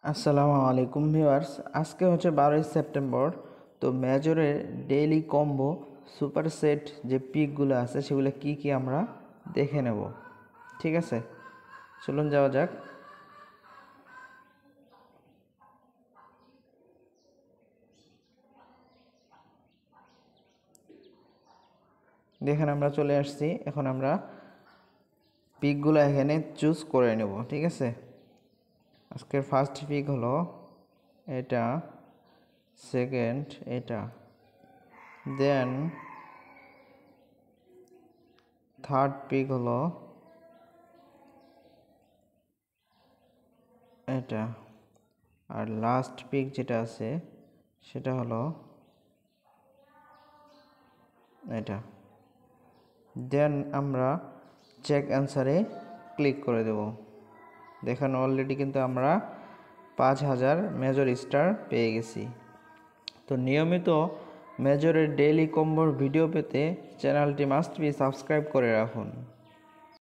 আসসালামু আলাইকুম ভিউয়ার্স, আজকে হচ্ছে 12ই সেপ্টেম্বর। তো মেজরের ডেইলি কম্বো সুপার সেট যে পিকগুলো আছে সেগুলো কি কি আমরা দেখে নেব। ঠিক আছে, চলুন যাওয়া যাক। দেখেন আমরা চলে আসছি, এখন আমরা পিকগুলো এখানে চুজ করে নেব। ঠিক আছে, আজকের ফার্স্ট পিক হলো এটা, সেকেন্ড এটা, দেন থার্ড পিক হলো এটা, আর লাস্ট পিক যেটা আছে সেটা হলো এটা। দেন আমরা চেক অ্যান্সারে ক্লিক করে দেব। দেখেন অলরেডি কিন্তু আমরা 5000 মেজর স্টার পেয়ে গেছি। তো নিয়মিত মেজরের ডেইলি কম্বোর ভিডিও পেতে চ্যানেলটি মাস্ট বি সাবস্ক্রাইব করে রাখুন।